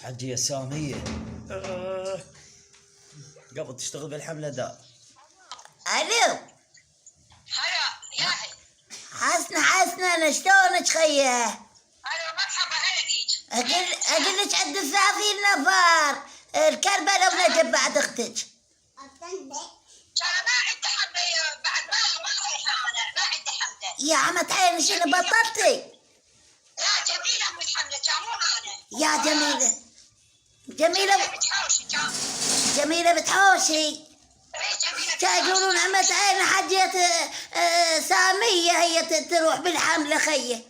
حجية سامية قبل تشتغل بالحملة دا. الو هلا ياهي. حسنة انا شلونك خيه؟ الو مرحبا هلا بيك. اقول لك عند 30 نفر الكربلاء ونجب بعد اختك. ترى ما عندي حمله بعد ما رايحه انا، ما عندي حمله. يا عمت عيني شنو بطلتي؟ لا جميله من الحمله مو انا. يا جميلة بتحوشي كان. جميلة بتحوشي. ايه جميله كان يقولون عمت عيني حجية سامية هي تروح بالحملة خيه. هي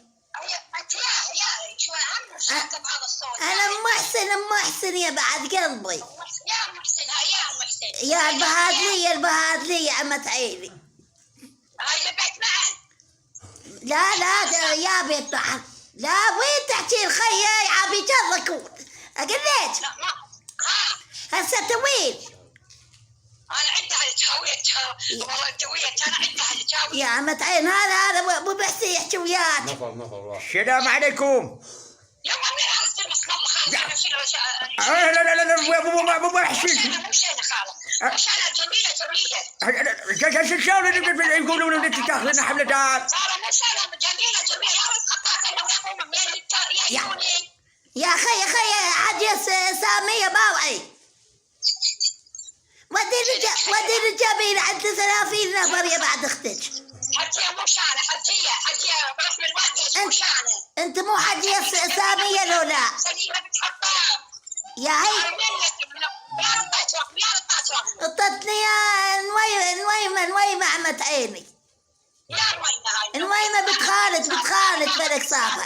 انت ياهي شوي عم شاطب هذا الصوت. انا ام محسن يا بعد قلبي. يا محسن يا محسن. يا البهاد لي يا عمت عيني. هاي البيت معن. لا يا بيت معن. لا وين تحكي الخيه يا عبي جرك اقول لك. لا ما هسه وين؟ انا عندي على تهويت والله دويت انا عندي على تهويت. يا عمت عين هذا مو بحسن يحكي وياك. نفر السلام عليكم. يلا من هذا المصنع خالد لا مو حسين. مش انا خالد. مش انا جميله. يقولون انك تاخذين حمله دار. صار مش انا جميله يا خي حجي سامية باوعي. ودي الجميلة عند 30 نفر يا بعد اختك. حجيه مش انا حجيه برحم الوالده مش انا. انت مو حجي سامية لو لا؟ سليمه بتحطها. يا هي اعطتني يا نويمة عمت عيني. نويمة بتخالد فلك صافة.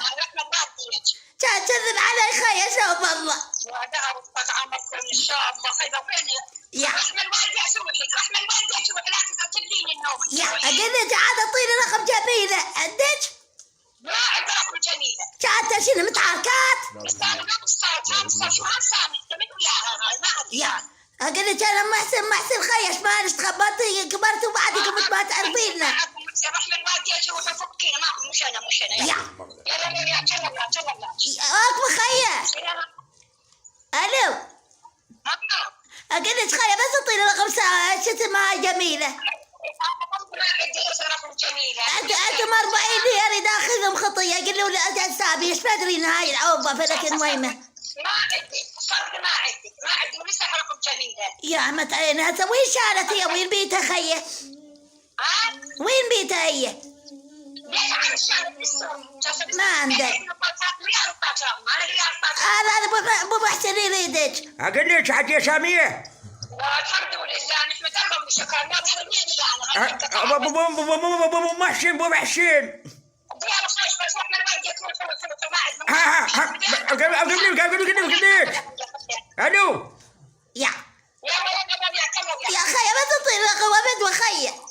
كذب علي خي اشوف الله. ان شاء الله خير وين يا رحم الوالده اسوي لك رحم الوالده اسوي لا تجيبين النوم. يا اقول لك عاد اعطيني رقم جميلة عندك؟ ما عندي رقم جميله. كانت شنو متعاركات؟ بس انا ما مستوعب شو هالسامي تمد وياها هاي ما ادري. يا اقول لك انا محسن خيش مالش تخبطي كبرت وبعدك ما تعرفيننا. رحم الوالده اسوي فكينا ما مش انا يا يلا تفضل. اطبخ خيه. الو اقول لك خيه بس اعطيني رقم شو اسمها جميلة. انتم 40 اريد اخذهم خطيه قالوا لي اجل سابي ايش بدري ان هاي العوضه فلك نويمه. ما عندي صدق ما عندي ولسه رقم جميله. يا عمت عينها هسه وين شالت هي وين بيتها خيه؟ وين بيتها هي؟ ما عندك. هذا ابو محسن يريدك. اقول لك حجيه ساميه. الحمد لله نحمد الله وشكرا ما تحرميني يعني. ابو محسن. الو يا خيه بس اعطيني رقم ابد وخيه.